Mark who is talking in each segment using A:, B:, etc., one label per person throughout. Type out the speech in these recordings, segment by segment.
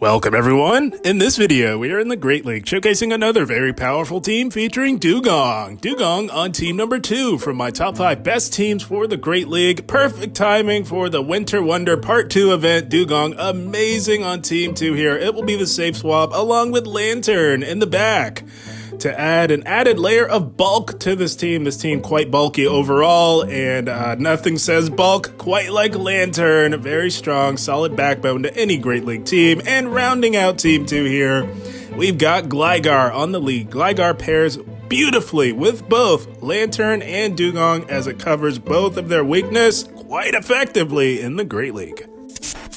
A: Welcome everyone! In this video, we are in the Great League, showcasing another very powerful team featuring Dewgong. Dewgong on team number 2 from my top 5 best teams for the Great League. Perfect timing for the Winter Wonder Part 2 event. Dewgong, amazing on team 2 here. It will be the safe swap along with Lanturn in the back to add an added layer of bulk to this team. This team quite bulky overall, and nothing says bulk quite like Lanturn. Very strong, solid backbone to any Great League team. And rounding out team 2 here, we've got Gligar on the lead. Gligar pairs beautifully with both Lanturn and Dewgong as it covers both of their weakness quite effectively in the Great League.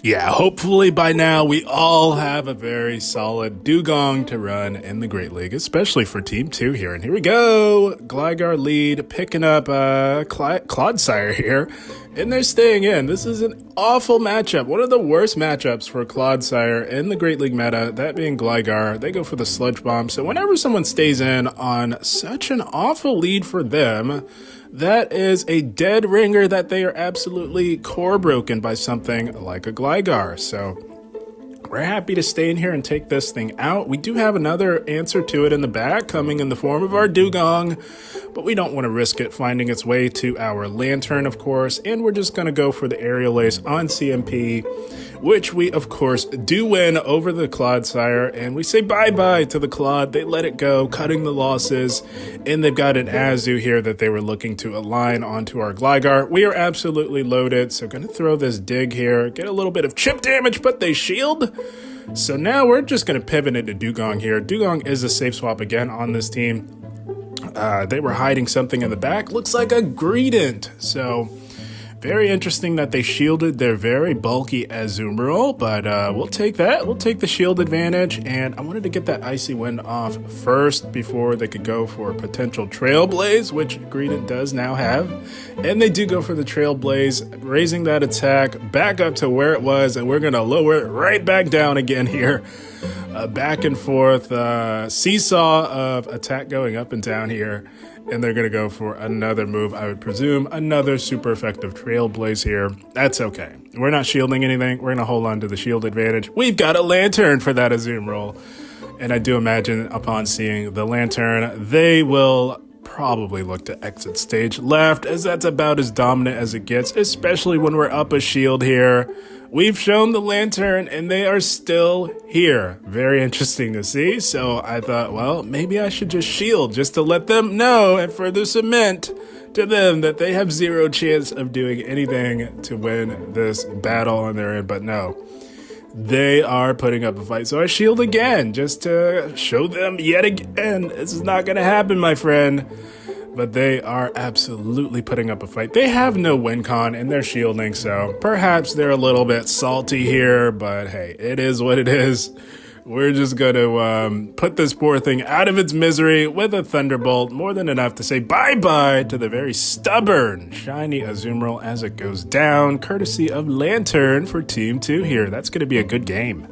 A: Yeah, hopefully by now we all have a very solid Dewgong to run in the Great League, especially for Team 2 here. And here we go, Gligar lead, picking up Clodsire here, and they're staying in. This is an awful matchup, one of the worst matchups for Clodsire in the Great League meta, that being Gligar. They go for the Sludge Bomb, so whenever someone stays in on such an awful lead for them, that is a dead ringer that they are absolutely core broken by something like a Gligar. So we're happy to stay in here and take this thing out. We do have another answer to it in the back coming in the form of our Dewgong, but we don't want to risk it finding its way to our Lanturn, of course, and we're just going to go for the Aerial Ace on CMP, which we, of course, do win over the Clodsire, and we say bye-bye to the Clod. They let it go, cutting the losses, and they've got an Azu here that they were looking to align onto our Gligar. We are absolutely loaded, so going to throw this dig here, get a little bit of chip damage, but they shield. So now we're just going to pivot into Dewgong here. Dewgong is a safe swap again on this team. They were hiding something in the back. Looks like a Greedent. So very interesting that they shielded their very bulky Azumarill, but we'll take that. We'll take the shield advantage, and I wanted to get that Icy Wind off first before they could go for a potential Trailblaze, which Greedent does now have. And they do go for the Trailblaze, raising that attack back up to where it was, and we're going to lower it right back down again here. Back and forth seesaw of attack going up and down here. And they're going to go for another move, I would presume. Another super effective Trailblaze here. That's okay. We're not shielding anything. We're going to hold on to the shield advantage. We've got a Lanturn for that Azumarill. And I do imagine upon seeing the Lanturn, they will probably look to exit stage left, as that's about as dominant as it gets, especially when we're up a shield here. We've shown the Lanturn, and they are still here. Very interesting to see. So I thought, well, maybe I should just shield just to let them know and further cement to them that they have zero chance of doing anything to win this battle on their end. But no, they are putting up a fight. So I shield again just to show them yet again, this is not going to happen, my friend. But they are absolutely putting up a fight. They have no win con and they're shielding, so perhaps they're a little bit salty here, but hey, it is what it is. We're just going to put this poor thing out of its misery with a Thunderbolt, more than enough to say bye-bye to the very stubborn, shiny Azumarill as it goes down, courtesy of Lanturn for Team 2 here. That's going to be a good game.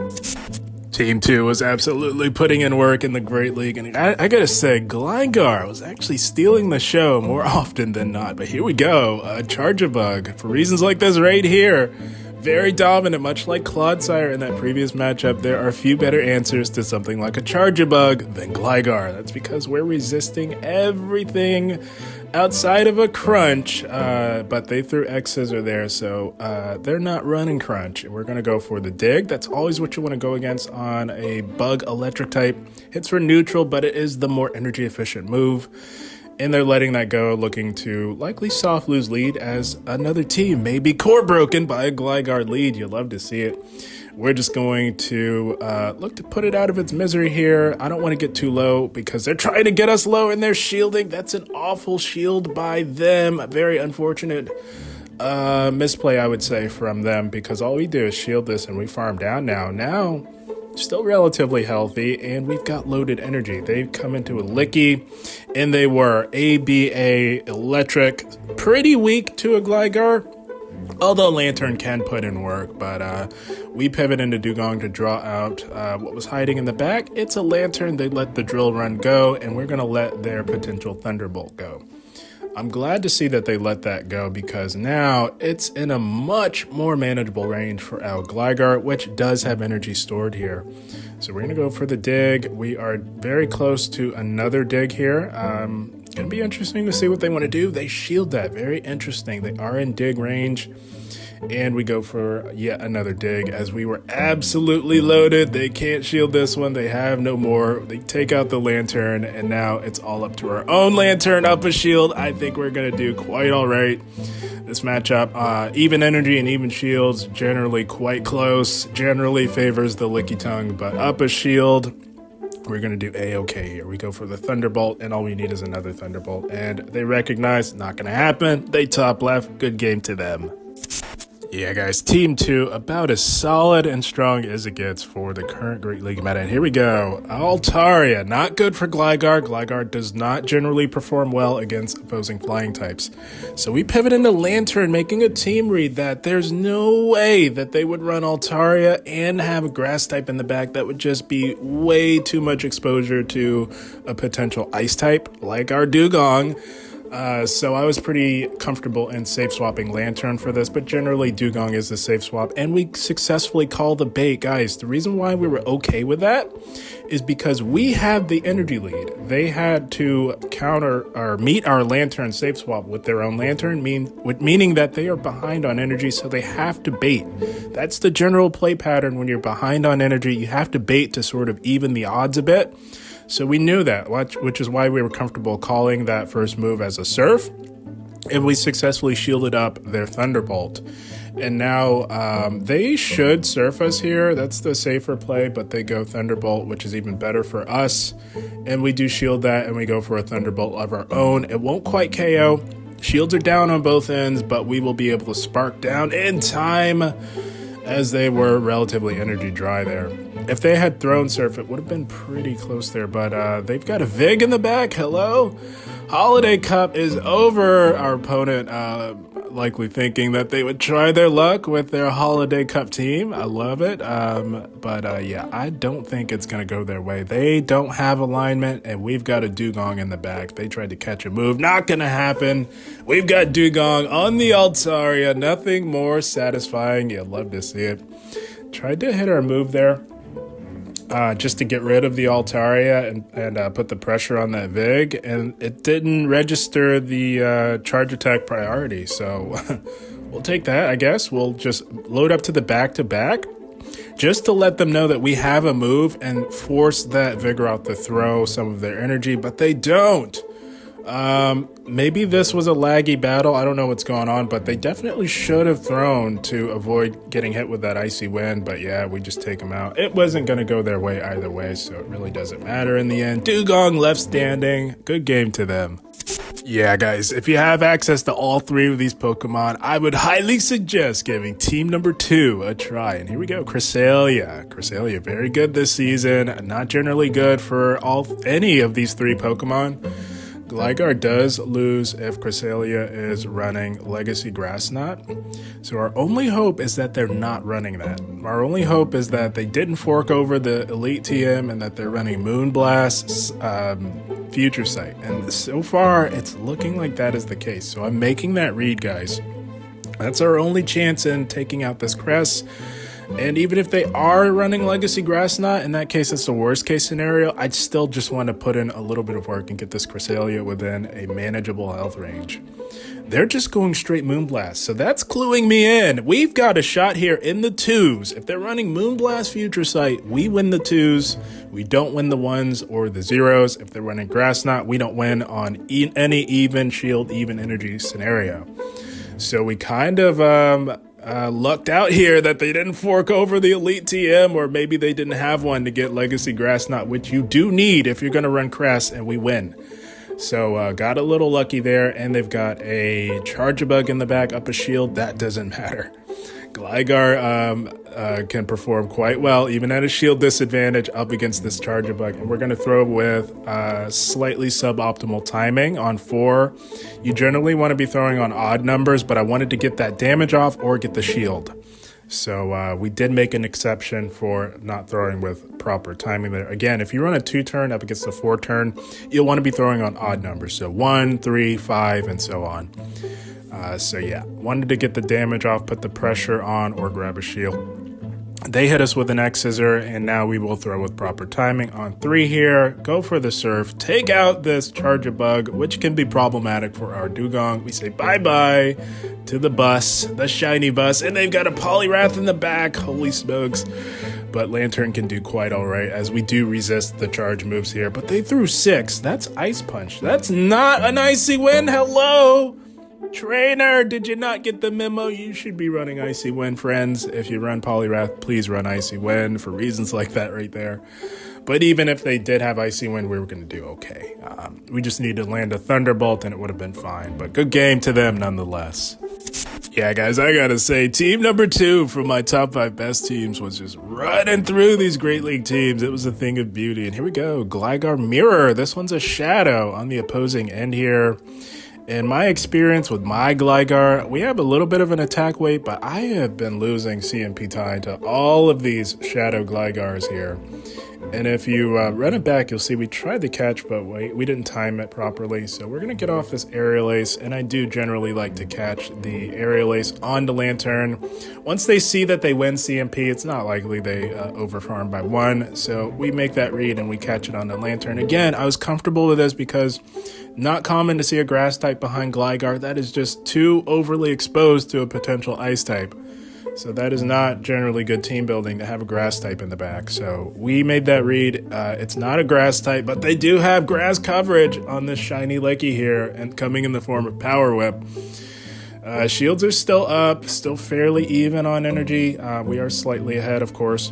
A: Team 2 was absolutely putting in work in the Great League, and I gotta say, Gligar was actually stealing the show more often than not. But here we go, a Charjabug for reasons like this right here. Very dominant, much like Clodsire in that previous matchup. There are few better answers to something like a Charjabug than Gligar. That's because we're resisting everything outside of a crunch, but they threw X-Scissor there, so they're not running crunch. We're going to go for the dig. That's always what you want to go against on a bug electric type. Hits for neutral, but it is the more energy efficient move. And they're letting that go, looking to likely soft lose lead as another team may be core broken by a Gligar lead. You love to see it. We're just going to look to put it out of its misery here. I don't want to get too low because they're trying to get us low and they're shielding. That's an awful shield by them. A very unfortunate misplay, I would say, from them, because all we do is shield this and we farm down now. Now, still relatively healthy, and we've got loaded energy. They've come into a Licky, and they were ABA electric. Pretty weak to a Gligar, although Lanturn can put in work, but we pivot into Dewgong to draw out what was hiding in the back. It's a Lanturn. They let the drill run go, and we're going to let their potential Thunderbolt go. I'm glad to see that they let that go because now it's in a much more manageable range for our Gligar, which does have energy stored here. So we're going to go for the dig. We are very close to another dig here. It's going to be interesting to see what they want to do. They shield that. Very interesting. They are in dig range. And we go for yet another dig as we were absolutely loaded. They can't shield this one. They have no more. They take out the Lanturn, and now it's all up to our own Lanturn up a shield. I think we're going to do quite all right. This matchup, even energy and even shields, generally quite close. Generally favors the Licky Tongue, but up a shield, we're going to do A-okay here. We go for the Thunderbolt, and all we need is another Thunderbolt. And they recognize, not going to happen. They top left. Good game to them. Yeah, guys, Team 2, about as solid and strong as it gets for the current Great League meta. And here we go. Altaria, not good for Gligar. Gligar does not generally perform well against opposing flying types. So we pivot into Lanturn, making a team read that there's no way that they would run Altaria and have a grass type in the back. That would just be way too much exposure to a potential ice type like our Dewgong. So I was pretty comfortable in safe swapping Lanturn for this, but generally Dewgong is the safe swap, and we successfully call the bait. Guys, the reason why we were okay with that is because we had the energy lead. They had to counter or meet our Lanturn safe swap with their own Lanturn, meaning that they are behind on energy, so they have to bait. That's the general play pattern when you're behind on energy. You have to bait to sort of even the odds a bit. So we knew that, which is why we were comfortable calling that first move as a surf. And we successfully shielded up their Thunderbolt. And now they should surf us here. That's the safer play, but they go Thunderbolt, which is even better for us. And we do shield that, and we go for a Thunderbolt of our own. It won't quite KO. Shields are down on both ends, but we will be able to spark down in time as they were relatively energy dry there. If they had thrown surf, it would have been pretty close there, but they've got a Vig in the back. Hello? Holiday Cup is over. Our opponent likely thinking that they would try their luck with their Holiday Cup team. I love it. But yeah, I don't think it's going to go their way. They don't have alignment, and we've got a Dewgong in the back. They tried to catch a move. Not going to happen. We've got Dewgong on the Altaria. Nothing more satisfying. You'd love to see it. Tried to hit our move there. Just to get rid of the Altaria and put the pressure on that Vig, and it didn't register the charge attack priority, so we'll take that, I guess. We'll just load up to the back-to-back just to let them know that we have a move and force that Vigoth to throw some of their energy, but they don't. Maybe this was a laggy battle. I don't know what's going on, but they definitely should have thrown to avoid getting hit with that icy wind. But yeah, we just take them out. It wasn't going to go their way either way, so it really doesn't matter in the end. Dewgong left standing. Good game to them. Yeah, guys, if you have access to all three of these Pokemon, I would highly suggest giving team number 2 a try. And here we go, Cresselia. Cresselia, very good this season. Not generally good for any of these three Pokemon. Gligar does lose if Cresselia is running Legacy Grass Knot. So our only hope is that they're not running that. Our only hope is that they didn't fork over the Elite TM and that they're running Moonblast's Future Sight. And so far, it's looking like that is the case. So I'm making that read, guys. That's our only chance in taking out this Cress. And even if they are running Legacy Grass Knot, in that case, it's the worst case scenario. I'd still just want to put in a little bit of work and get this Cresselia within a manageable health range. They're just going straight Moonblast, so that's cluing me in. We've got a shot here in the 2s. If they're running Moonblast Future Sight, we win the 2s. We don't win the 1s or the 0s. If they're running Grass Knot, we don't win on any even shield, even energy scenario. So we kind of lucked out here that they didn't fork over the Elite TM, or maybe they didn't have one to get Legacy Grass Knot, which you do need if you're going to run Cress, and we win. So got a little lucky there, and they've got a Charjabug in the back, up a shield. That doesn't matter. Gligar can perform quite well, even at a shield disadvantage, up against this Charjabug. And we're going to throw with slightly suboptimal timing on 4. You generally want to be throwing on odd numbers, but I wanted to get that damage off or get the shield. So we did make an exception for not throwing with proper timing there. Again, if you run a 2-turn up against a 4-turn, you'll want to be throwing on odd numbers. So 1, 3, 5, and so on. So yeah, wanted to get the damage off, put the pressure on, or grab a shield. They hit us with an X-Scissor, and now we will throw with proper timing on 3 here. Go for the Surf, take out this Charger Bug, which can be problematic for our Dewgong. We say bye-bye to the bus, the shiny bus, and they've got a Poliwrath in the back. Holy smokes. But Lanturn can do quite all right, as we do resist the charge moves here. But they threw 6. That's Ice Punch. That's not an Icy Wind. Hello? Trainer, did you not get the memo? You should be running Icy Wind, friends. If you run Poliwrath, please run Icy Wind for reasons like that right there. But even if they did have Icy Wind, we were going to do okay. We just need to land a Thunderbolt and it would have been fine. But good game to them nonetheless. Yeah, guys, I gotta say, team number 2 from my top 5 best teams was just running through these Great League teams. It was a thing of beauty. And here we go, Gligar Mirror. This one's a Shadow on the opposing end here. In my experience with my Gligar, we have a little bit of an attack weight, but I have been losing CMP time to all of these Shadow Gligars here. And if you run it back, you'll see we tried to catch, but we didn't time it properly. So we're going to get off this Aerial Ace, and I do generally like to catch the Aerial Ace onto Lanturn. Once they see that they win CMP, it's not likely they overfarm by 1. So we make that read, and we catch it on the Lanturn. Again, I was comfortable with this because not common to see a Grass type behind Gligar. That is just too overly exposed to a potential Ice type. So that is not generally good team building to have a Grass type in the back. So we made that read. It's not a Grass type, but they do have Grass coverage on this shiny Lecky here, and coming in the form of Power Whip. Shields are still up, still fairly even on energy. We are slightly ahead, of course.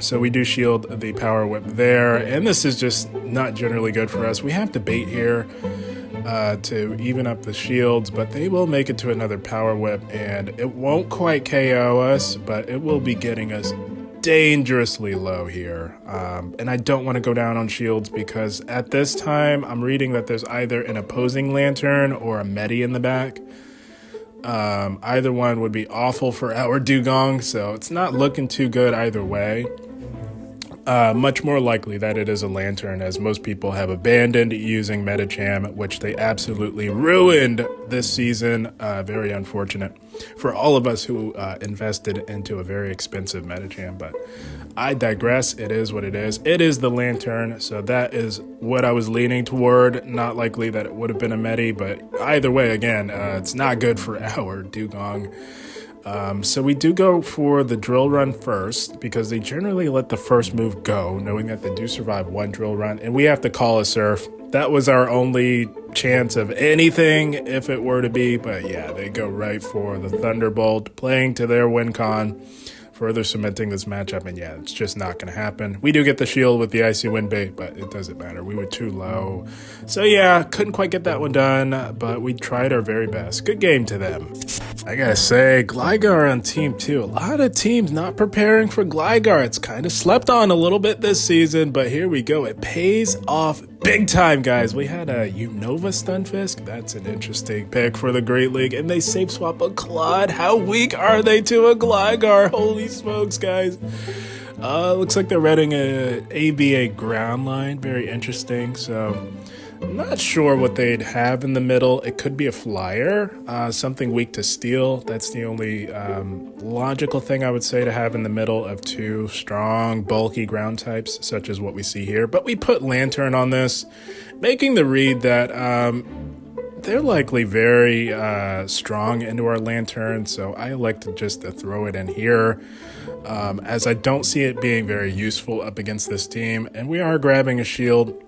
A: So we do shield the Power Whip there, and this is just not generally good for us. We have to bait here to even up the shields, but they will make it to another Power Whip, and it won't quite KO us, but it will be getting us dangerously low here. And I don't want to go down on shields because at this time, I'm reading that there's either an opposing Lanturn or a Medi in the back. Either one would be awful for our Dewgong, so it's not looking too good either way. Much more likely that it is a Lanturn, as most people have abandoned using Medicham, which they absolutely ruined this season. Very unfortunate for all of us who invested into a very expensive Medicham, but I digress. It is what it is. It is the Lanturn, so that is what I was leaning toward. Not likely that it would have been a Medi, but either way, again, it's not good for our Dewgong. So we do go for the drill run first because they generally let the first move go, knowing that they do survive 1 drill run, and we have to call a Surf. That was our only chance of anything if it were to be, but yeah, they go right for the Thunderbolt, playing to their win con, further cementing this matchup, and yeah, it's just not going to happen. We do get the shield with the Icy Wind bait, but it doesn't matter. We were too low. So yeah, couldn't quite get that one done, but we tried our very best. Good game to them. I gotta say, Gligar on Team 2. A lot of teams not preparing for Gligar. It's kind of slept on a little bit this season, but here we go. It pays off big time, guys. We had a Unova Stunfisk. That's an interesting pick for the Great League. And they safe swap a Clod. How weak are they to a Gligar? Holy smokes, guys. Looks like they're running a ABA ground line. Very interesting. So I'm not sure what they'd have in the middle. It could be a Flyer, something weak to Steel. That's the only logical thing I would say to have in the middle of 2 strong, bulky ground types, such as what we see here. But we put Lanturn on this, making the read that they're likely very strong into our Lanturn, so I like to just throw it in here, as I don't see it being very useful up against this team. And we are grabbing a shield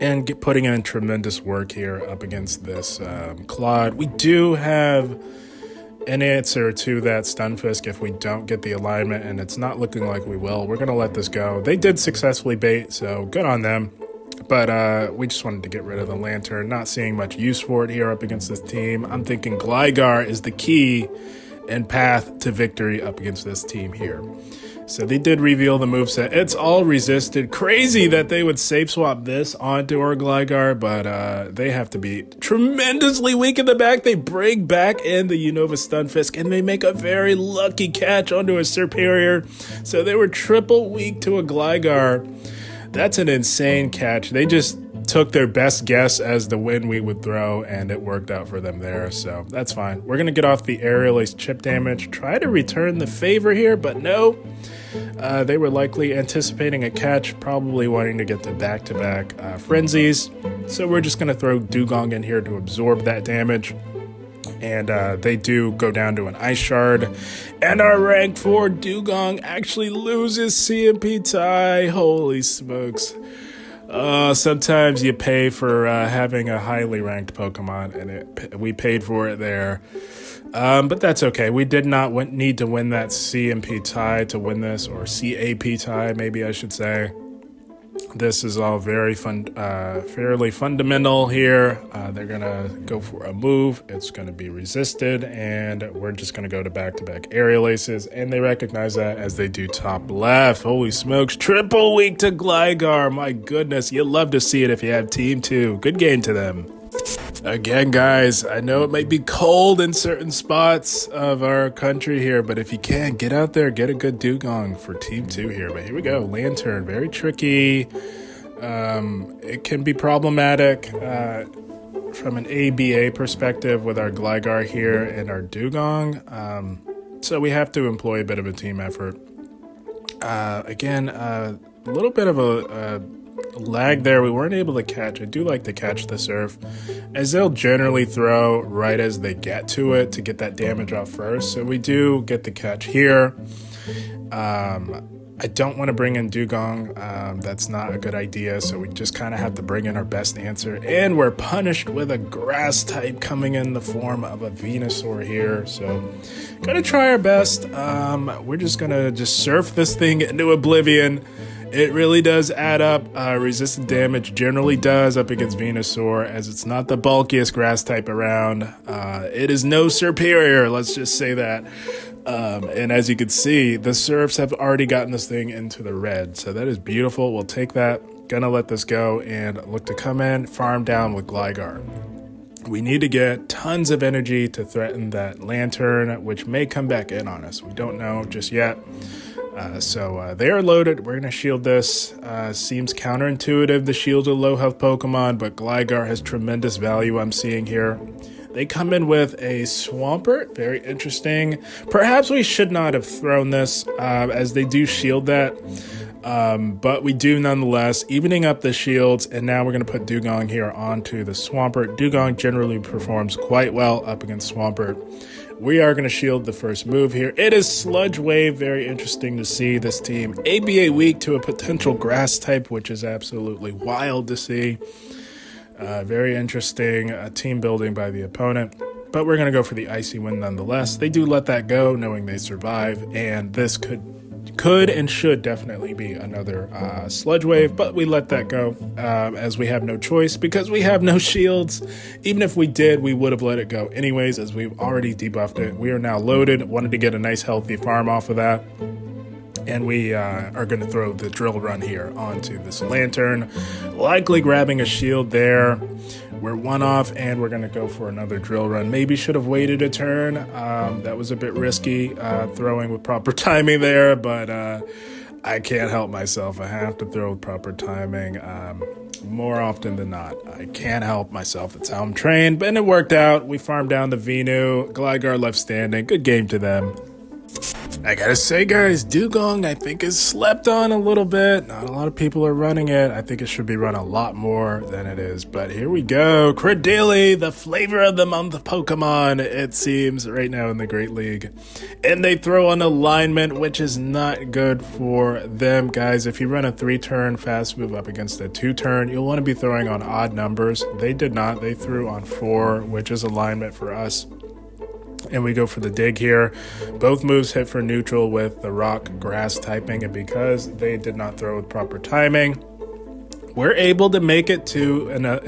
A: and putting in tremendous work here up against this Clod. We do have an answer to that Stunfisk if we don't get the alignment, and it's not looking like we will. We're going to let this go. They did successfully bait, so good on them. But we just wanted to get rid of the Lanturn. Not seeing much use for it here up against this team. I'm thinking Gligar is the key and path to victory up against this team here. So they did reveal the moveset. It's all resisted. Crazy that they would safe swap this onto our Gligar, but they have to be tremendously weak in the back. They bring back in the Unova Stunfisk, and they make a very lucky catch onto a Superior. So they were triple weak to a Gligar. That's an insane catch. They just took their best guess as the win we would throw, and it worked out for them there, so that's fine. We're going to get off the Aerial Ace chip damage, try to return the favor here, but no. They were likely anticipating a catch, probably wanting to get to back-to-back frenzies, so we're just going to throw Dewgong in here to absorb that damage. And they do go down to an Ice Shard. And our rank 4 Dewgong actually loses CMP tie. Holy smokes. Sometimes you pay for having a highly ranked Pokemon, and we paid for it there. But that's okay. We did not need to win that CMP tie to win this, or CAP tie, maybe I should say. This is all very fairly fundamental here. They're gonna go for a move. It's gonna be resisted, and we're just gonna go to back-to-back Aerial Aces, and they recognize that as they do top left. Holy smokes, triple weak to Gligar. My goodness, you'll love to see it if you have Team 2. Good game to them. Again, guys, I know it might be cold in certain spots of our country here, but if you can, get out there, get a good Dewgong for Team 2 here. But here we go, Lanturn, very tricky. It can be problematic from an ABA perspective with our Gligar here and our Dewgong. So we have to employ a bit of a team effort. Again, a little bit of a lag there. We weren't able to catch. I do like to catch the surf, as they'll generally throw right as they get to it to get that damage off first. So we do get the catch here. I don't want to bring in Dewgong. That's not a good idea. So we just kind of have to bring in our best answer. And we're punished with a grass type coming in the form of a Venusaur here. So gonna try our best. We're just gonna surf this thing into oblivion. It really does add up. Resistant damage generally does up against Venusaur, as it's not the bulkiest grass type around. It is no superior, let's just say that. And as you can see, the surfs have already gotten this thing into the red, so that is beautiful. We'll take that. Gonna let this go and look to come in, farm down with Gligar. We need to get tons of energy to threaten that Lanturn, which may come back in on us. We don't know just yet. So they are loaded. We're going to shield this. Seems counterintuitive to shield a low health Pokemon, but Gligar has tremendous value I'm seeing here. They come in with a Swampert. Very interesting. Perhaps we should not have thrown this, as they do shield that. But we do nonetheless, evening up the shields, and now we're going to put Dewgong here onto the Swampert. Dewgong generally performs quite well up against Swampert. We are going to shield the first move here. It is Sludge Wave. Very interesting to see this team ABA weak to a potential grass type, which is absolutely wild to see. Very interesting team building by the opponent. But we're going to go for the Icy Wind nonetheless. They do let that go, knowing they survive, and this could and should definitely be another Sludge Wave, but we let that go as we have no choice because we have no shields. Even if we did, we would have let it go anyways, as we've already debuffed it. We are now loaded. Wanted to get a nice healthy farm off of that. And we are going to throw the Drill Run here onto this Lanturn, likely grabbing a shield there. We're one off, and we're going to go for another Drill Run. Maybe should have waited a turn. That was a bit risky, throwing with proper timing there, but I can't help myself. I have to throw with proper timing more often than not. I can't help myself. That's how I'm trained, and it worked out. We farmed down the Venu. Gligar left standing. Good game to them. I gotta say, guys, Dewgong, I think, is slept on a little bit. Not a lot of people are running it. I think it should be run a lot more than it is. But here we go. Credilli, the flavor of the month Pokemon, it seems, right now in the Great League. And they throw an alignment, which is not good for them, guys. If you run a 3-turn fast move up against a 2-turn, you'll want to be throwing on odd numbers. They did not. They threw on 4, which is alignment for us. And we go for the dig here. Both moves hit for neutral with the rock grass typing, and because they did not throw with proper timing, we're able to make it to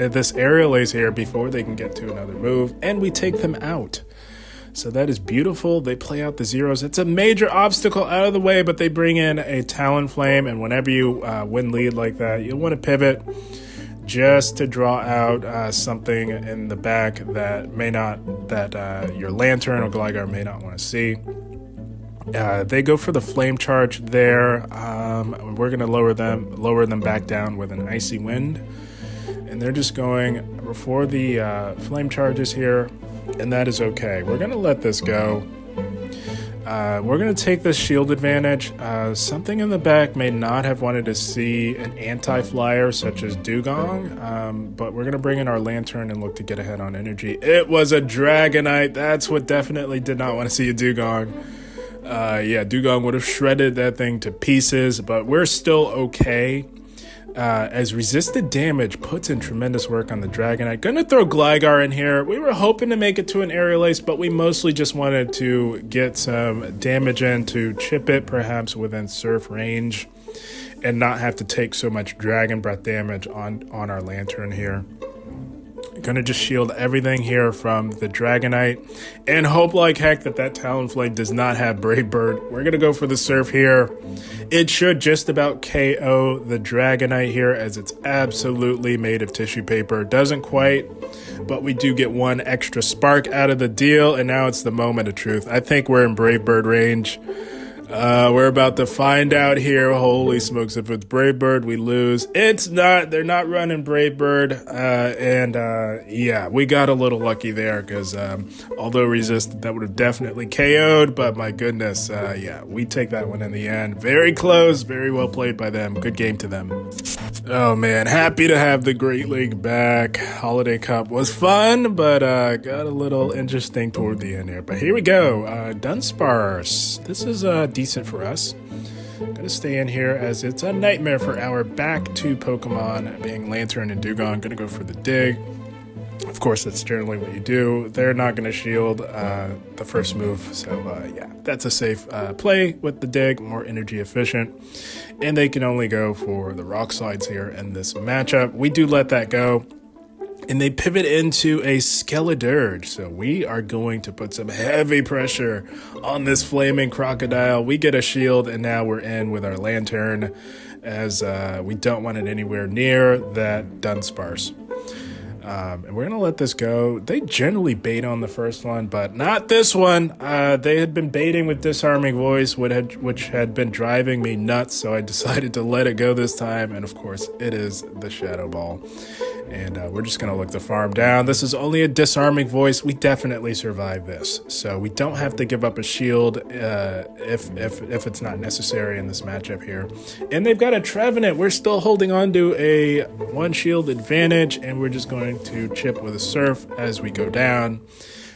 A: this Aerial Ace here before they can get to another move, and we take them out. So that is beautiful. They play out the zeros. It's a major obstacle out of the way, but they bring in a Talonflame, and whenever you win lead like that, you'll want to pivot just to draw out something in the back that your Lanturn or Gligar may not want to see. They go for the Flame Charge there. We're going to lower them back down with an Icy Wind. And they're just going for the Flame Charges here, and that is okay. We're going to let this go. We're going to take this shield advantage. Something in the back may not have wanted to see an anti-flyer such as Dewgong, but we're going to bring in our Lanturn and look to get ahead on energy. It was a Dragonite. That's what definitely did not want to see a Dewgong. Yeah, Dewgong would have shredded that thing to pieces, but we're still okay. As resisted damage puts in tremendous work on the Dragonite. Gonna throw Gligar in here. We were hoping to make it to an Aerial Ace, but we mostly just wanted to get some damage in to chip it, perhaps within Surf range, and not have to take so much Dragon Breath damage on our Lanturn here. Gonna just shield everything here from the Dragonite and hope like heck that Talonflame does not have Brave Bird. We're gonna go for the Surf here. It should just about KO the Dragonite here, as it's absolutely made of tissue paper. Doesn't quite, but we do get one extra spark out of the deal, and now it's the moment of truth. I think we're in Brave Bird range. We're about to find out here. Holy smokes, if it's Brave Bird, we lose. It's not. They're not running Brave Bird. Yeah, we got a little lucky there because although resisted, that would have definitely KO'd. But my goodness, yeah, we take that one in the end. Very close. Very well played by them. Good game to them. Oh, man. Happy to have the Great League back. Holiday Cup was fun, but got a little interesting toward the end here. But here we go. Dunsparce. This is decent for us. Gonna stay in here as it's a nightmare for our back two Pokemon, being Lanturn and Dewgong. Gonna go for the dig. Of course, that's generally what you do. They're not gonna shield the first move, so yeah, that's a safe play with the dig, more energy efficient. And they can only go for the Rock Slides here in this matchup. We do let that go. And they pivot into a Skeledirge. So we are going to put some heavy pressure on this Flaming Crocodile. We get a shield, and now we're in with our Lanturn, as we don't want it anywhere near that Dunsparce. And we're going to let this go. They generally bait on the first one, but not this one. They had been baiting with Disarming Voice, which had been driving me nuts, so I decided to let it go this time. And of course, it is the Shadow Ball. And we're just going to look to farm down. This is only a Disarming Voice. We definitely survive this. So we don't have to give up a shield if it's not necessary in this matchup here. And they've got a Trevenant. We're still holding on to a one shield advantage, and we're just going to chip with a Surf as we go down.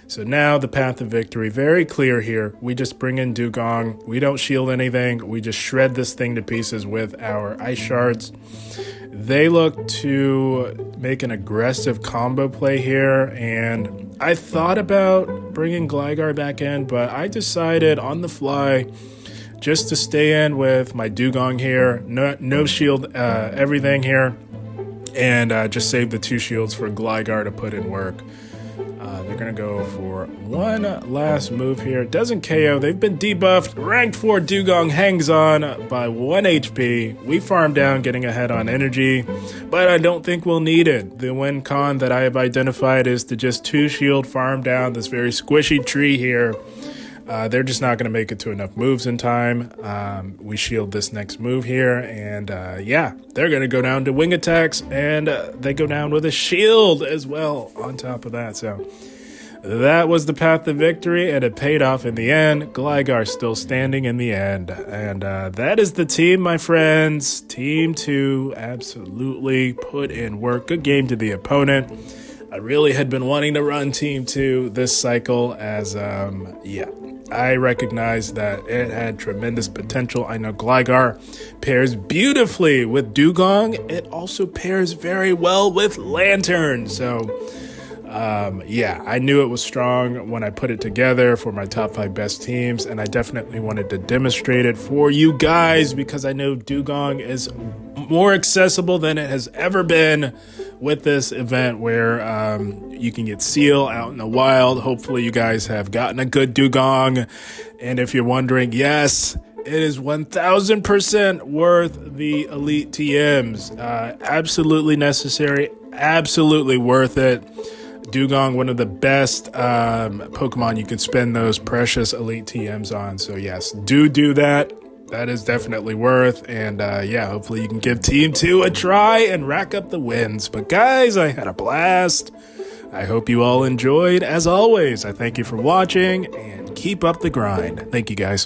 A: So now the path of victory, very clear here. We just bring in Dewgong. We don't shield anything. We just shred this thing to pieces with our Ice Shards. They look to make an aggressive combo play here, and I thought about bringing Gligar back in, but I decided on the fly just to stay in with my Dewgong here. No shield everything here, and just save the two shields for Gligar to put in work. They're going to go for one last move here. Doesn't KO. They've been debuffed. Ranked 4 Dewgong hangs on by 1 HP. We farm down, getting ahead on energy, but I don't think we'll need it. The win con that I have identified is to just 2 shield farm down this very squishy tree here. They're just not going to make it to enough moves in time. We shield this next move here, and yeah, they're going to go down to wing attacks, and they go down with a shield as well on top of that. So that was the path to victory, and it paid off in the end. Gligar still standing in the end, and that is the team, my friends. Team 2 absolutely put in work. Good game to the opponent. I really had been wanting to run Team 2 this cycle, as yeah, I recognize that it had tremendous potential. I know Gligar pairs beautifully with Dewgong. It also pairs very well with Lanturn. So yeah, I knew it was strong when I put it together for my top 5 best teams, and I definitely wanted to demonstrate it for you guys because I know Dewgong is more accessible than it has ever been with this event where you can get Seal out in the wild. Hopefully you guys have gotten a good Dewgong. And if you're wondering, yes, it is 1000% worth the Elite TMs. Absolutely necessary, absolutely worth it. Dewgong, one of the best Pokemon you can spend those precious Elite TMs on. So yes, do that. That is definitely worth. And yeah, hopefully you can give Team 2 a try and rack up the wins. But guys, I had a blast. I hope you all enjoyed. As always, I thank you for watching and keep up the grind. Thank you guys.